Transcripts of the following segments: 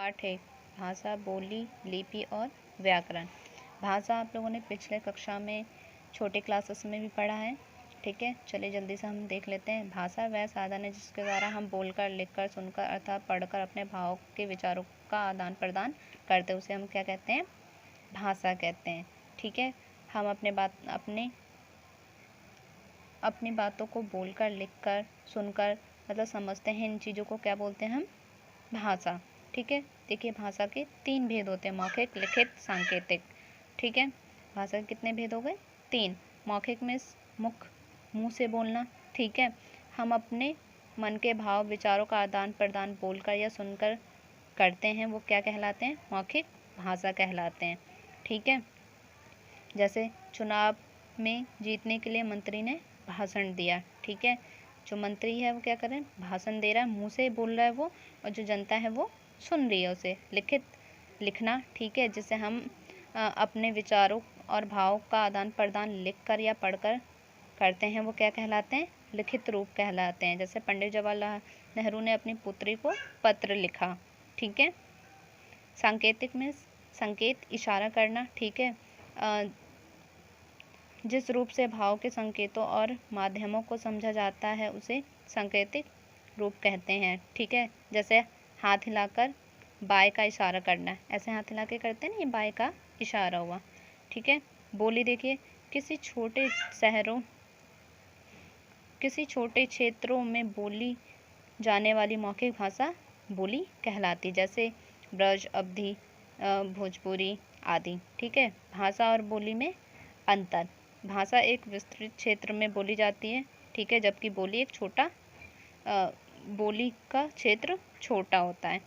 पाठ है भाषा, बोली, लिपि और व्याकरण। भाषा आप लोगों ने पिछले कक्षा में छोटे क्लासेस में भी पढ़ा है। ठीक है, चलिए जल्दी से हम देख लेते हैं। भाषा वह साधन है जिसके द्वारा हम बोलकर, लिखकर, सुनकर अर्थात पढ़कर अपने भावों के विचारों का आदान प्रदान करते हैं। उसे हम क्या कहते हैं? भाषा कहते हैं। ठीक है, हम अपनी बातों को बोलकर, लिखकर, सुनकर मतलब समझते हैं। इन चीज़ों को क्या बोलते हैं हम? भाषा। ठीक है, देखिए भाषा के 3 भेद होते हैं, मौखिक, लिखित, सांकेतिक। ठीक है, भाषा के कितने भेद हो गए? 3। मौखिक में मुंह से बोलना। ठीक है, हम अपने मन के भाव विचारों का आदान प्रदान बोलकर या सुनकर करते हैं, वो क्या कहलाते हैं? मौखिक भाषा कहलाते हैं। ठीक है, जैसे चुनाव में जीतने के लिए मंत्री ने भाषण दिया। ठीक है, जो मंत्री है वो क्या कर रहे हैं? भाषण दे रहा है, मुंह से बोल रहा है वो, और जो जनता है वो सुन रही है उसे। लिखना। ठीक है, जिसे हम अपने विचारों और भावों का आदान प्रदान लिखकर या पढ़कर करते हैं, वो क्या कहलाते हैं? लिखित रूप कहलाते हैं। जैसे पंडित जवाहरलाल नेहरू ने अपनी पुत्री को पत्र लिखा। ठीक है, सांकेतिक में संकेत, इशारा करना। ठीक है, जिस रूप से भाव के संकेतों और माध्यमों को समझा जाता है उसे सांकेतिक रूप कहते हैं। ठीक है, जैसे हाथ हिलाकर बाय का इशारा करना, ऐसे हाथ हिला के करते हैं ना, ये बाय का इशारा हुआ। ठीक है, बोली देखिए, किसी छोटे क्षेत्रों में बोली जाने वाली मौखिक भाषा बोली कहलाती, जैसे ब्रज, अवधी, भोजपुरी आदि। ठीक है, भाषा और बोली में अंतर। भाषा एक विस्तृत क्षेत्र में बोली जाती है। ठीक है, जबकि बोली का क्षेत्र छोटा होता है।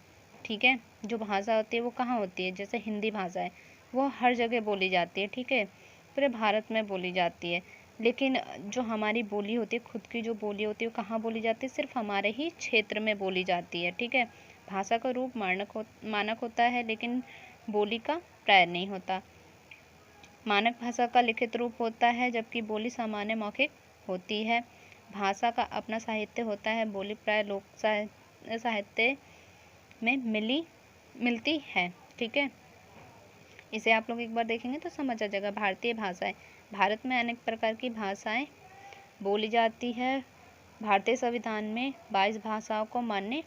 ठीक है, जो भाषा होती है वो कहाँ होती है? जैसे हिंदी भाषा है, वो हर जगह बोली जाती है। ठीक है, पूरे भारत में बोली जाती है। लेकिन जो हमारी बोली होती है, खुद की जो बोली होती है, वो कहाँ बोली जाती है? सिर्फ हमारे ही क्षेत्र में बोली जाती है। ठीक है, भाषा का रूप मानक होता है, लेकिन बोली का प्राय नहीं होता। मानक भाषा का लिखित रूप होता है, जबकि बोली सामान्य मौखिक होती है। भाषा का अपना साहित्य होता है, बोली प्राय लोक साहित्य में मिलती है। ठीक है, इसे आप लोग एक बार देखेंगे तो समझ आ जाएगा। भारतीय भाषाएं, भारत में अनेक प्रकार की भाषाएं बोली जाती है। भारतीय संविधान में 22 भाषाओं को मान्यता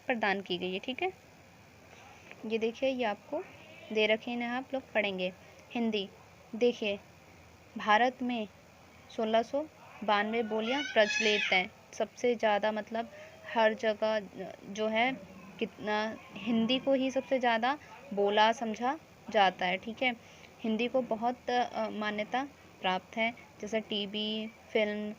प्रदान की गई है। ठीक है, ये देखिए, ये आपको दे रखे हैं, आप लोग पढ़ेंगे। हिंदी देखिए, भारत में 1692 बोलियां प्रचलित हैं। सबसे ज़्यादा मतलब हर जगह जो है कितना हिंदी को ही सबसे ज़्यादा बोला समझा जाता है। ठीक है, हिंदी को बहुत मान्यता प्राप्त है। जैसे टीवी, फिल्म,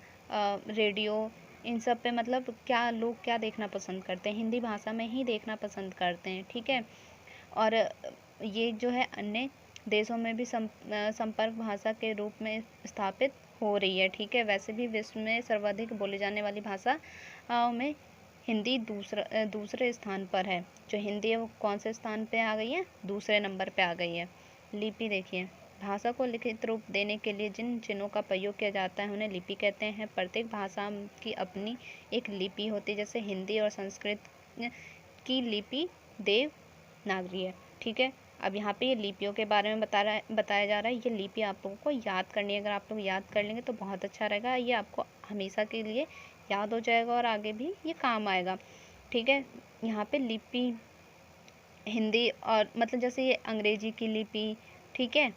रेडियो, इन सब पे मतलब लोग क्या देखना पसंद करते हैं? हिंदी भाषा में ही देखना पसंद करते हैं। ठीक है, और ये जो है अन्य देशों में भी संपर्क भाषा के रूप में स्थापित हो रही है। ठीक है, वैसे भी विश्व में सर्वाधिक बोली जाने वाली भाषा में हिंदी दूसरे स्थान पर है। जो हिंदी है वो कौन से स्थान पे आ गई है? दूसरे नंबर पे आ गई है। लिपि देखिए, भाषा को लिखित रूप देने के लिए जिन चिन्हों का प्रयोग किया जाता है उन्हें लिपि कहते हैं। प्रत्येक भाषा की अपनी एक लिपि होती है। जैसे हिंदी और संस्कृत की लिपि देवनागरी है। ठीक है, अब यहाँ पे ये लिपियों के बारे में बताया जा रहा है। ये लिपि आप लोगों को याद करनी है। अगर आप लोग याद कर लेंगे तो बहुत अच्छा रहेगा। ये आपको हमेशा के लिए याद हो जाएगा और आगे भी ये काम आएगा। ठीक है, यहाँ पे लिपि हिंदी और मतलब जैसे ये अंग्रेजी की लिपि, ठीक है,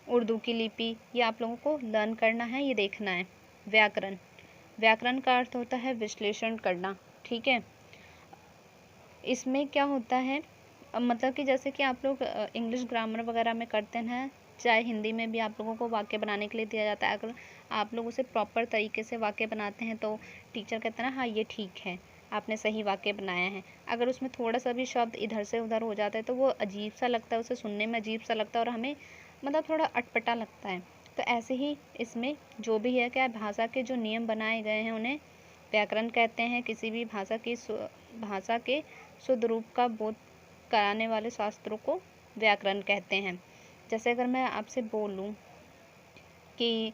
उर्दू की लिपि, ये आप लोगों को लर्न करना है, ये देखना है। व्याकरण का अर्थ होता है विश्लेषण करना। ठीक है, इसमें क्या होता है, मतलब कि जैसे कि आप लोग इंग्लिश ग्रामर वगैरह में करते हैं, चाहे हिंदी में भी आप लोगों को वाक्य बनाने के लिए दिया जाता है। अगर आप लोग उसे प्रॉपर तरीके से वाक्य बनाते हैं तो टीचर कहते हैं ना, हाँ ये ठीक है, आपने सही वाक्य बनाया है। अगर उसमें थोड़ा सा भी शब्द इधर से उधर हो जाता है तो वो अजीब सा लगता है, उसे सुनने में अजीब सा लगता है और हमें मतलब थोड़ा अटपटा लगता है। तो ऐसे ही इसमें जो भी है, क्या भाषा के जो नियम बनाए गए हैं उन्हें व्याकरण कहते हैं। किसी भी भाषा के शुद्ध रूप का बोध कराने वाले शास्त्रों को व्याकरण कहते हैं। जैसे अगर मैं आपसे बोलूं कि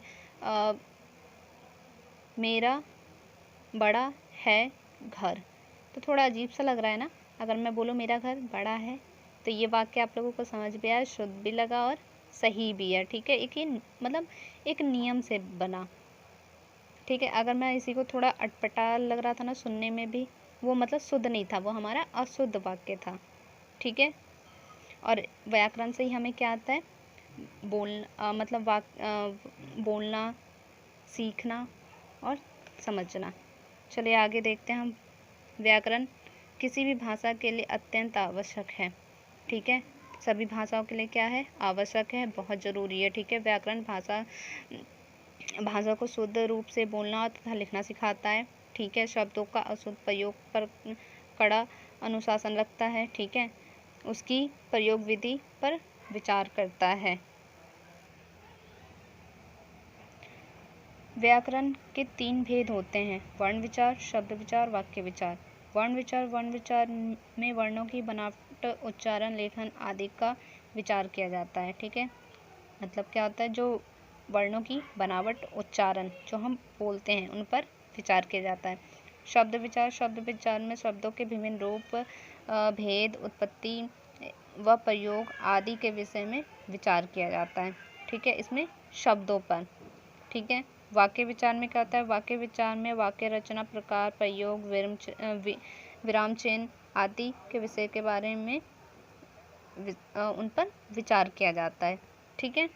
मेरा बड़ा है घर, तो थोड़ा अजीब सा लग रहा है ना, अगर मैं बोलूँ मेरा घर बड़ा है तो ये वाक्य आप लोगों को समझ भी आया, शुद्ध भी लगा और सही भी है। ठीक है, एक ही मतलब एक नियम से बना। ठीक है, अगर मैं इसी को थोड़ा अटपटा लग रहा था ना सुनने में भी, वो मतलब शुद्ध नहीं था, वो हमारा अशुद्ध वाक्य था। ठीक है, और व्याकरण से ही हमें क्या आता है, मतलब बोलना, सीखना और समझना। चलिए आगे देखते हैं हम। व्याकरण किसी भी भाषा के लिए अत्यंत आवश्यक है। ठीक है, सभी भाषाओं के लिए क्या है, आवश्यक है, बहुत ज़रूरी है। ठीक है, व्याकरण भाषा को शुद्ध रूप से बोलना तथा लिखना सिखाता है। ठीक है, शब्दों का अशुद्ध प्रयोग पर कड़ा अनुशासन रखता है। ठीक है, उसकी प्रयोग विधि पर विचार करता है। व्याकरण के 3 भेद होते हैं, वर्ण विचार, शब्द विचार, वाक्य विचार। वर्ण विचार में वर्णों की बनावट, उच्चारण, लेखन आदि का विचार किया जाता है। ठीक है, मतलब क्या होता है, जो वर्णों की बनावट, उच्चारण जो हम बोलते हैं उन पर विचार किया जाता है। शब्द विचार में शब्दों के विभिन्न रूप, भेद, उत्पत्ति व प्रयोग आदि के विषय में विचार किया जाता है। ठीक है, इसमें शब्दों पर। ठीक है, वाक्य विचार में क्या होता है, वाक्य विचार में वाक्य रचना, प्रकार, प्रयोग, विराम चिन्ह आदि के विषय के बारे में उन पर विचार किया जाता है। ठीक है,